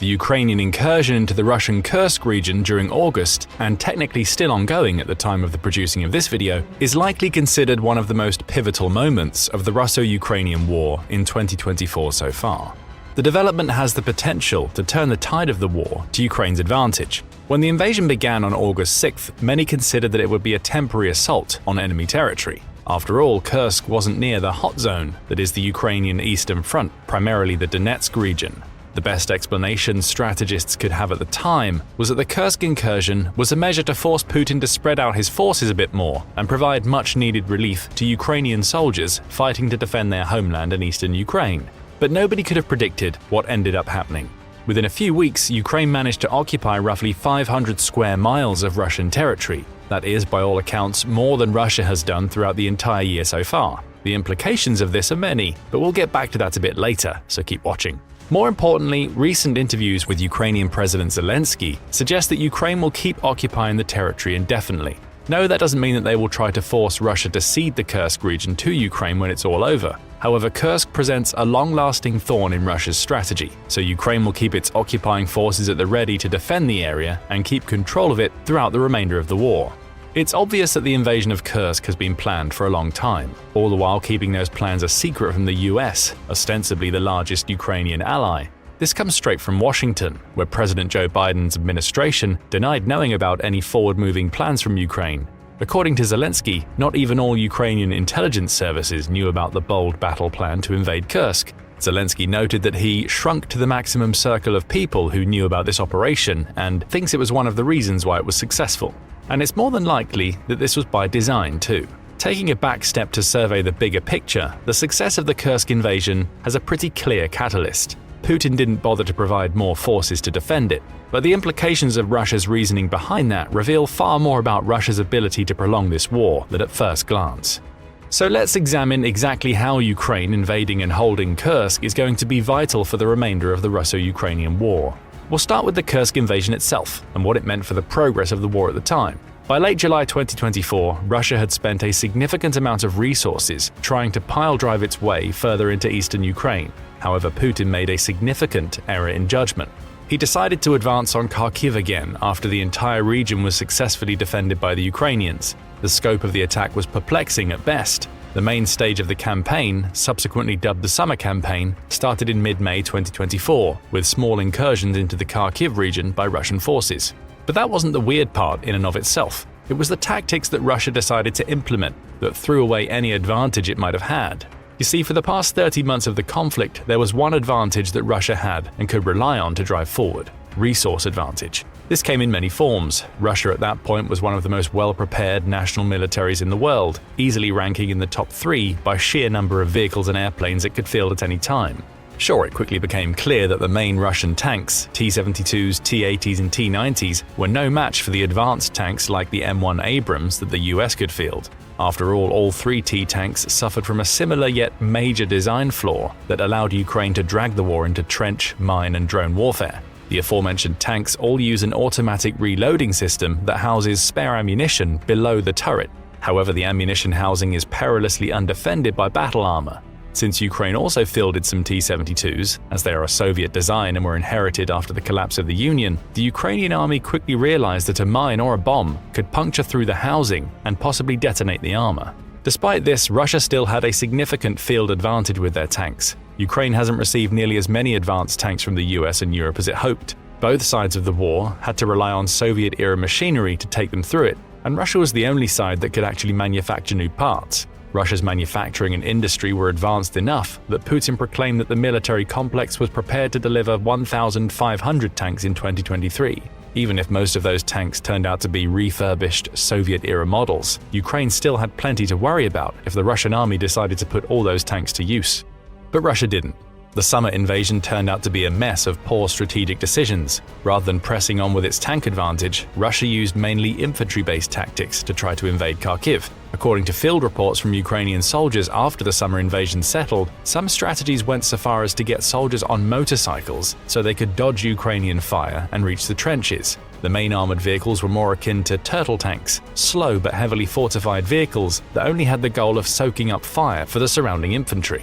The Ukrainian incursion into the Russian Kursk region during August, and technically still ongoing at the time of the producing of this video, is likely considered one of the most pivotal moments of the Russo-Ukrainian war in 2024 so far. The development has the potential to turn the tide of the war to Ukraine's advantage. When the invasion began on August 6th, many considered that it would be a temporary assault on enemy territory. After all, Kursk wasn't near the hot zone that is the Ukrainian Eastern Front, primarily the Donetsk region. The best explanation strategists could have at the time was that the Kursk incursion was a measure to force Putin to spread out his forces a bit more and provide much-needed relief to Ukrainian soldiers fighting to defend their homeland in eastern Ukraine. But nobody could have predicted what ended up happening. Within a few weeks, Ukraine managed to occupy roughly 500 square miles of Russian territory. That is, by all accounts, more than Russia has done throughout the entire year so far. The implications of this are many, but we'll get back to that a bit later, so keep watching. More importantly, recent interviews with Ukrainian President Zelensky suggest that Ukraine will keep occupying the territory indefinitely. No, that doesn't mean that they will try to force Russia to cede the Kursk region to Ukraine when it's all over. However, Kursk presents a long-lasting thorn in Russia's strategy, so Ukraine will keep its occupying forces at the ready to defend the area and keep control of it throughout the remainder of the war. It's obvious that the invasion of Kursk has been planned for a long time, all the while keeping those plans a secret from the US, ostensibly the largest Ukrainian ally. This comes straight from Washington, where President Joe Biden's administration denied knowing about any forward-moving plans from Ukraine. According to Zelensky, not even all Ukrainian intelligence services knew about the bold battle plan to invade Kursk. Zelensky noted that he shrunk to the maximum circle of people who knew about this operation and thinks it was one of the reasons why it was successful. And it's more than likely that this was by design too. Taking a back step to survey the bigger picture, the success of the Kursk invasion has a pretty clear catalyst. Putin didn't bother to provide more forces to defend it, but the implications of Russia's reasoning behind that reveal far more about Russia's ability to prolong this war than at first glance. So let's examine exactly how Ukraine invading and holding Kursk is going to be vital for the remainder of the Russo-Ukrainian war. We'll start with the Kursk invasion itself and what it meant for the progress of the war at the time. By late July 2024, Russia had spent a significant amount of resources trying to pile-drive its way further into eastern Ukraine. However, Putin made a significant error in judgment. He decided to advance on Kharkiv again after the entire region was successfully defended by the Ukrainians. The scope of the attack was perplexing at best. The main stage of the campaign, subsequently dubbed the Summer Campaign, started in mid-May 2024, with small incursions into the Kharkiv region by Russian forces. But that wasn't the weird part in and of itself. It was the tactics that Russia decided to implement that threw away any advantage it might have had. You see, for the past 30 months of the conflict, there was one advantage that Russia had and could rely on to drive forward: resource advantage. This came in many forms. Russia at that point was one of the most well-prepared national militaries in the world, easily ranking in the top 3 by sheer number of vehicles and airplanes it could field at any time. Sure, it quickly became clear that the main Russian tanks, T-72s, T-80s and T-90s, were no match for the advanced tanks like the M1 Abrams that the US could field. After all 3 T-tanks suffered from a similar yet major design flaw that allowed Ukraine to drag the war into trench, mine and drone warfare. The aforementioned tanks all use an automatic reloading system that houses spare ammunition below the turret. However, the ammunition housing is perilously undefended by battle armor. Since Ukraine also fielded some T-72s, as they are a Soviet design and were inherited after the collapse of the Union, the Ukrainian army quickly realized that a mine or a bomb could puncture through the housing and possibly detonate the armor. Despite this, Russia still had a significant field advantage with their tanks. Ukraine hasn't received nearly as many advanced tanks from the US and Europe as it hoped. Both sides of the war had to rely on Soviet-era machinery to take them through it, and Russia was the only side that could actually manufacture new parts. Russia's manufacturing and industry were advanced enough that Putin proclaimed that the military complex was prepared to deliver 1,500 tanks in 2023. Even if most of those tanks turned out to be refurbished Soviet-era models, Ukraine still had plenty to worry about if the Russian army decided to put all those tanks to use. But Russia didn't. The summer invasion turned out to be a mess of poor strategic decisions. Rather than pressing on with its tank advantage, Russia used mainly infantry-based tactics to try to invade Kharkiv. According to field reports from Ukrainian soldiers after the summer invasion settled, some strategies went so far as to get soldiers on motorcycles so they could dodge Ukrainian fire and reach the trenches. The main armored vehicles were more akin to turtle tanks, slow but heavily fortified vehicles that only had the goal of soaking up fire for the surrounding infantry.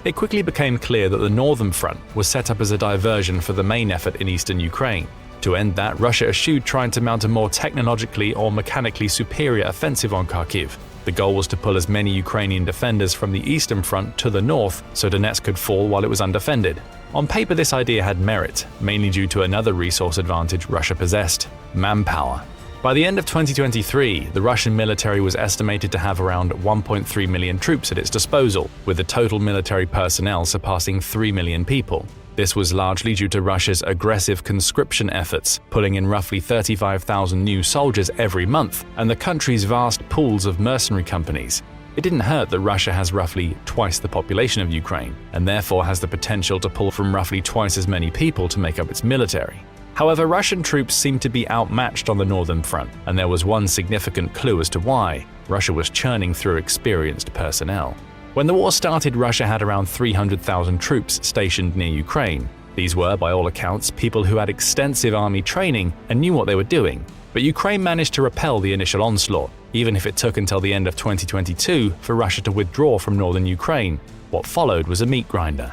It quickly became clear that the northern front was set up as a diversion for the main effort in eastern Ukraine. To end that, Russia eschewed trying to mount a more technologically or mechanically superior offensive on Kharkiv. The goal was to pull as many Ukrainian defenders from the eastern front to the north so Donetsk could fall while it was undefended. On paper, this idea had merit, mainly due to another resource advantage Russia possessed: manpower. By the end of 2023, the Russian military was estimated to have around 1.3 million troops at its disposal, with the total military personnel surpassing 3 million people. This was largely due to Russia's aggressive conscription efforts, pulling in roughly 35,000 new soldiers every month, and the country's vast pools of mercenary companies. It didn't hurt that Russia has roughly twice the population of Ukraine, and therefore has the potential to pull from roughly twice as many people to make up its military. However, Russian troops seemed to be outmatched on the northern front, and there was one significant clue as to why: Russia was churning through experienced personnel. When the war started, Russia had around 300,000 troops stationed near Ukraine. These were, by all accounts, people who had extensive army training and knew what they were doing. But Ukraine managed to repel the initial onslaught, even if it took until the end of 2022 for Russia to withdraw from northern Ukraine. What followed was a meat grinder.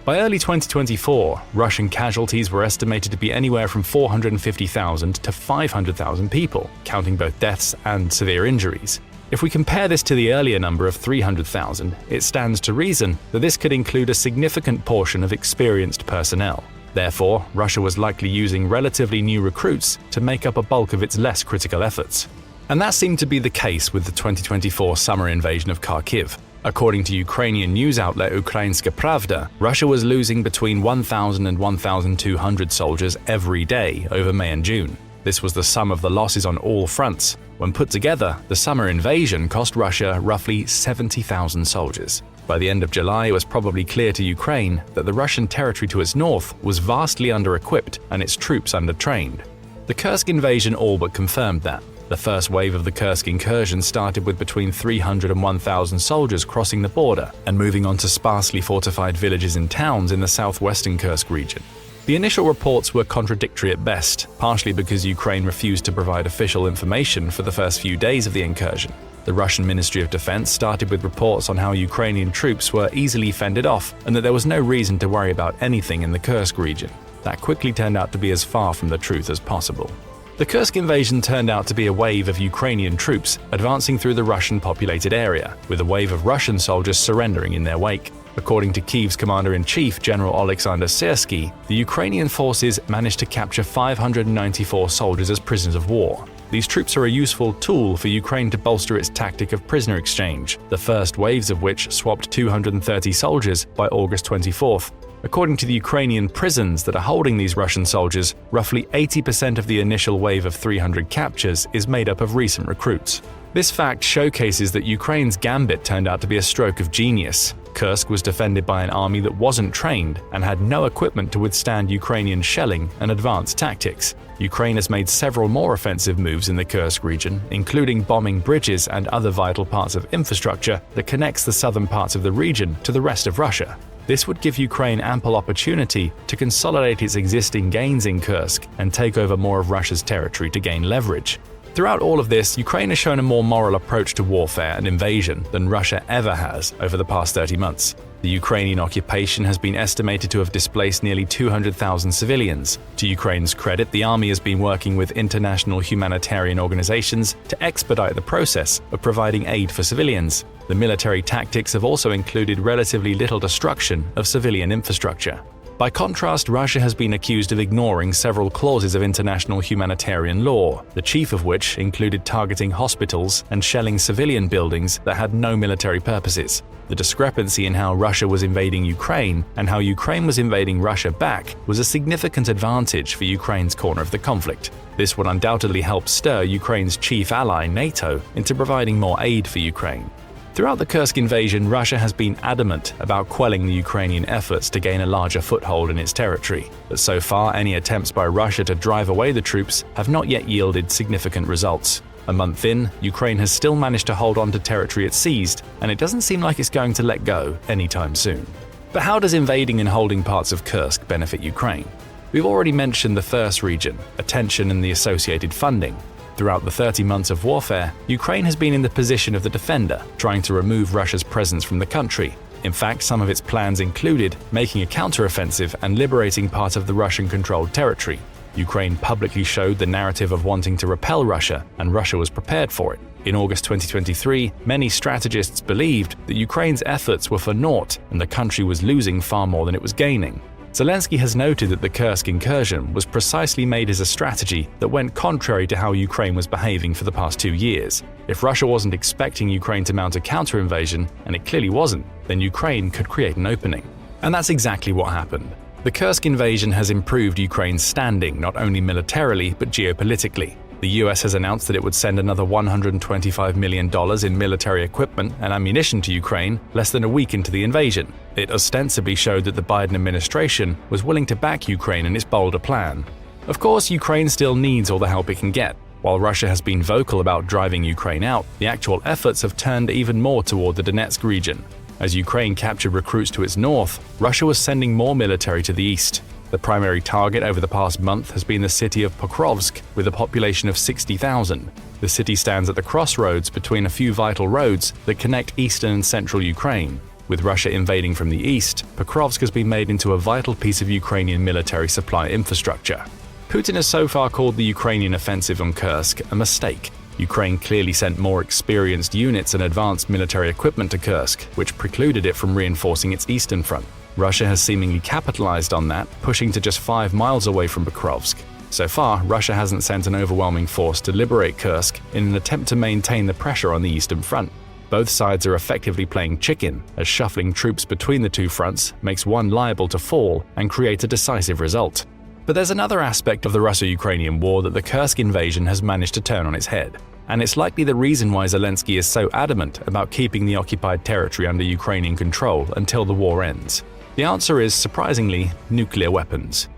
By early 2024, Russian casualties were estimated to be anywhere from 450,000 to 500,000 people, counting both deaths and severe injuries. If we compare this to the earlier number of 300,000, it stands to reason that this could include a significant portion of experienced personnel. Therefore, Russia was likely using relatively new recruits to make up a bulk of its less critical efforts. And that seemed to be the case with the 2024 summer invasion of Kharkiv. According to Ukrainian news outlet Ukrainska Pravda, Russia was losing between 1,000 and 1,200 soldiers every day over May and June. This was the sum of the losses on all fronts. When put together, the summer invasion cost Russia roughly 70,000 soldiers. By the end of July, it was probably clear to Ukraine that the Russian territory to its north was vastly under-equipped and its troops under-trained. The Kursk invasion all but confirmed that. The first wave of the Kursk Incursion started with between 300 and 1,000 soldiers crossing the border and moving on to sparsely fortified villages and towns in the southwestern Kursk region. The initial reports were contradictory at best, partially because Ukraine refused to provide official information for the first few days of the incursion. The Russian Ministry of Defense started with reports on how Ukrainian troops were easily fended off and that there was no reason to worry about anything in the Kursk region. That quickly turned out to be as far from the truth as possible. The Kursk invasion turned out to be a wave of Ukrainian troops advancing through the Russian-populated area, with a wave of Russian soldiers surrendering in their wake. According to Kyiv's commander-in-chief, General Alexander Syrsky, the Ukrainian forces managed to capture 594 soldiers as prisoners of war. These troops are a useful tool for Ukraine to bolster its tactic of prisoner exchange, the first waves of which swapped 230 soldiers by August 24th. According to the Ukrainian prisons that are holding these Russian soldiers, roughly 80% of the initial wave of 300 captures is made up of recent recruits. This fact showcases that Ukraine's gambit turned out to be a stroke of genius. Kursk was defended by an army that wasn't trained and had no equipment to withstand Ukrainian shelling and advanced tactics. Ukraine has made several more offensive moves in the Kursk region, including bombing bridges and other vital parts of infrastructure that connects the southern parts of the region to the rest of Russia. This would give Ukraine ample opportunity to consolidate its existing gains in Kursk and take over more of Russia's territory to gain leverage. Throughout all of this, Ukraine has shown a more moral approach to warfare and invasion than Russia ever has over the past 30 months. The Ukrainian occupation has been estimated to have displaced nearly 200,000 civilians. To Ukraine's credit, the army has been working with international humanitarian organizations to expedite the process of providing aid for civilians. The military tactics have also included relatively little destruction of civilian infrastructure. By contrast, Russia has been accused of ignoring several clauses of international humanitarian law, the chief of which included targeting hospitals and shelling civilian buildings that had no military purposes. The discrepancy in how Russia was invading Ukraine and how Ukraine was invading Russia back was a significant advantage for Ukraine's corner of the conflict. This would undoubtedly help stir Ukraine's chief ally, NATO, into providing more aid for Ukraine. Throughout the Kursk invasion, Russia has been adamant about quelling the Ukrainian efforts to gain a larger foothold in its territory, but so far any attempts by Russia to drive away the troops have not yet yielded significant results. A month in, Ukraine has still managed to hold on to territory it seized, and it doesn't seem like it's going to let go anytime soon. But how does invading and holding parts of Kursk benefit Ukraine? We've already mentioned the first region, attention and the associated funding. Throughout the 30 months of warfare, Ukraine has been in the position of the defender, trying to remove Russia's presence from the country. In fact, some of its plans included making a counteroffensive and liberating part of the Russian-controlled territory. Ukraine publicly showed the narrative of wanting to repel Russia, and Russia was prepared for it. In August 2023, many strategists believed that Ukraine's efforts were for naught and the country was losing far more than it was gaining. Zelensky has noted that the Kursk Incursion was precisely made as a strategy that went contrary to how Ukraine was behaving for the past 2 years. If Russia wasn't expecting Ukraine to mount a counter-invasion, and it clearly wasn't, then Ukraine could create an opening. And that's exactly what happened. The Kursk invasion has improved Ukraine's standing not only militarily but geopolitically. The US has announced that it would send another $125 million in military equipment and ammunition to Ukraine less than a week into the invasion. It ostensibly showed that the Biden administration was willing to back Ukraine in its bolder plan. Of course, Ukraine still needs all the help it can get. While Russia has been vocal about driving Ukraine out, the actual efforts have turned even more toward the Donetsk region. As Ukraine captured recruits to its north, Russia was sending more military to the east. The primary target over the past month has been the city of Pokrovsk, with a population of 60,000. The city stands at the crossroads between a few vital roads that connect eastern and central Ukraine. With Russia invading from the east, Pokrovsk has been made into a vital piece of Ukrainian military supply infrastructure. Putin has so far called the Ukrainian offensive on Kursk a mistake. Ukraine clearly sent more experienced units and advanced military equipment to Kursk, which precluded it from reinforcing its eastern front. Russia has seemingly capitalized on that, pushing to just 5 miles away from Pokrovsk. So far, Russia hasn't sent an overwhelming force to liberate Kursk in an attempt to maintain the pressure on the eastern front. Both sides are effectively playing chicken, as shuffling troops between the two fronts makes one liable to fall and create a decisive result. But there's another aspect of the Russo-Ukrainian war that the Kursk invasion has managed to turn on its head. And it's likely the reason why Zelensky is so adamant about keeping the occupied territory under Ukrainian control until the war ends. The answer is, surprisingly, nuclear weapons.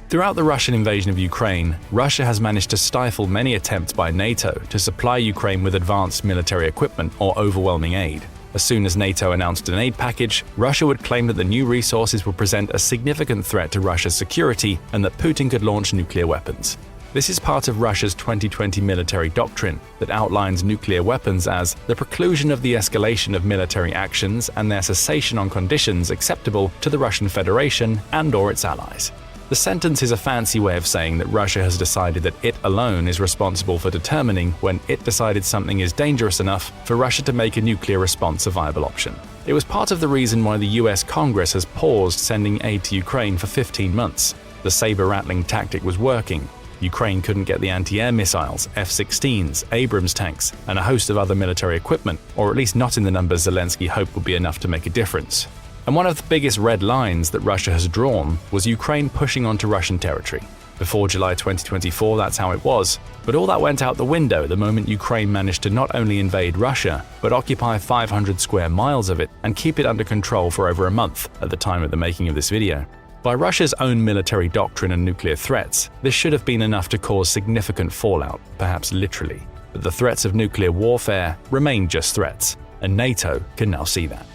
Throughout the Russian invasion of Ukraine, Russia has managed to stifle many attempts by NATO to supply Ukraine with advanced military equipment or overwhelming aid. As soon as NATO announced an aid package, Russia would claim that the new resources would present a significant threat to Russia's security and that Putin could launch nuclear weapons. This is part of Russia's 2020 military doctrine that outlines nuclear weapons as the preclusion of the escalation of military actions and their cessation on conditions acceptable to the Russian Federation and/or its allies. The sentence is a fancy way of saying that Russia has decided that it alone is responsible for determining when it decided something is dangerous enough for Russia to make a nuclear response a viable option. It was part of the reason why the US Congress has paused sending aid to Ukraine for 15 months. The saber-rattling tactic was working. Ukraine couldn't get the anti-air missiles, F-16s, Abrams tanks, and a host of other military equipment, or at least not in the numbers Zelensky hoped would be enough to make a difference. And one of the biggest red lines that Russia has drawn was Ukraine pushing onto Russian territory. Before July 2024, that's how it was, but all that went out the window the moment Ukraine managed to not only invade Russia, but occupy 500 square miles of it and keep it under control for over a month at the time of the making of this video. By Russia's own military doctrine and nuclear threats, this should have been enough to cause significant fallout, perhaps literally. But the threats of nuclear warfare remain just threats, and NATO can now see that.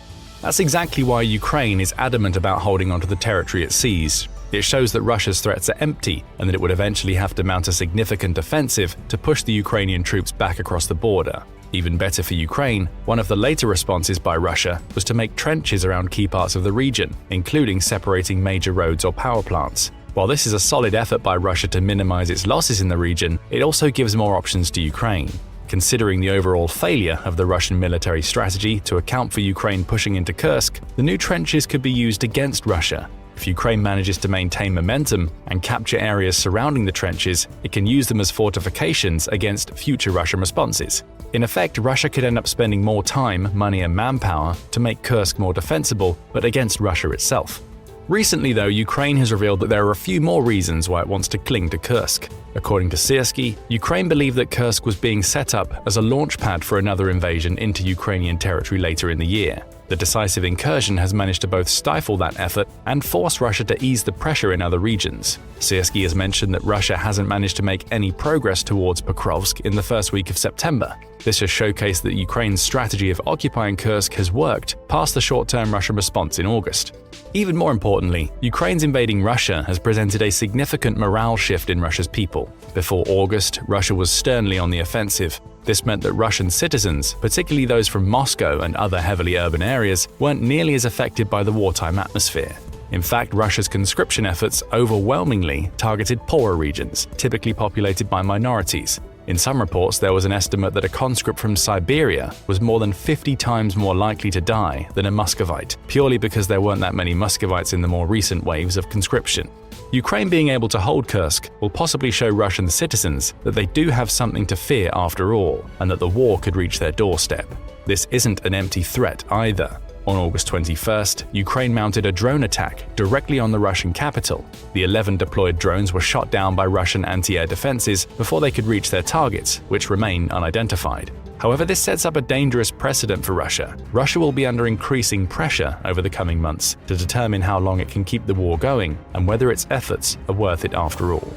That's exactly why Ukraine is adamant about holding onto the territory it seized. It shows that Russia's threats are empty and that it would eventually have to mount a significant offensive to push the Ukrainian troops back across the border. Even better for Ukraine, one of the later responses by Russia was to make trenches around key parts of the region, including separating major roads or power plants. While this is a solid effort by Russia to minimize its losses in the region, it also gives more options to Ukraine. Considering the overall failure of the Russian military strategy to account for Ukraine pushing into Kursk, the new trenches could be used against Russia. If Ukraine manages to maintain momentum and capture areas surrounding the trenches, it can use them as fortifications against future Russian responses. In effect, Russia could end up spending more time, money and manpower to make Kursk more defensible, but against Russia itself. Recently though, Ukraine has revealed that there are a few more reasons why it wants to cling to Kursk. According to Siersky, Ukraine believed that Kursk was being set up as a launch pad for another invasion into Ukrainian territory later in the year. The decisive incursion has managed to both stifle that effort and force Russia to ease the pressure in other regions. Siersky has mentioned that Russia hasn't managed to make any progress towards Pokrovsk in the first week of September. This has showcased that Ukraine's strategy of occupying Kursk has worked past the short-term Russian response in August. Even more importantly, Ukraine's invading Russia has presented a significant morale shift in Russia's people. Before August, Russia was sternly on the offensive. This meant that Russian citizens, particularly those from Moscow and other heavily urban areas, weren't nearly as affected by the wartime atmosphere. In fact, Russia's conscription efforts overwhelmingly targeted poorer regions, typically populated by minorities. In some reports, there was an estimate that a conscript from Siberia was more than 50 times more likely to die than a Muscovite, purely because there weren't that many Muscovites in the more recent waves of conscription. Ukraine being able to hold Kursk will possibly show Russian citizens that they do have something to fear after all, and that the war could reach their doorstep. This isn't an empty threat either. On August 21st, Ukraine mounted a drone attack directly on the Russian capital. The 11 deployed drones were shot down by Russian anti-air defenses before they could reach their targets, which remain unidentified. However, this sets up a dangerous precedent for Russia. Russia will be under increasing pressure over the coming months to determine how long it can keep the war going and whether its efforts are worth it after all.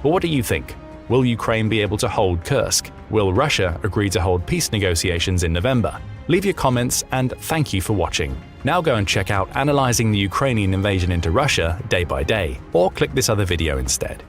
But what do you think? Will Ukraine be able to hold Kursk? Will Russia agree to hold peace negotiations in November? Leave your comments, and thank you for watching. Now go and check out Analyzing the Ukrainian Invasion into Russia Day by Day, or click this other video instead.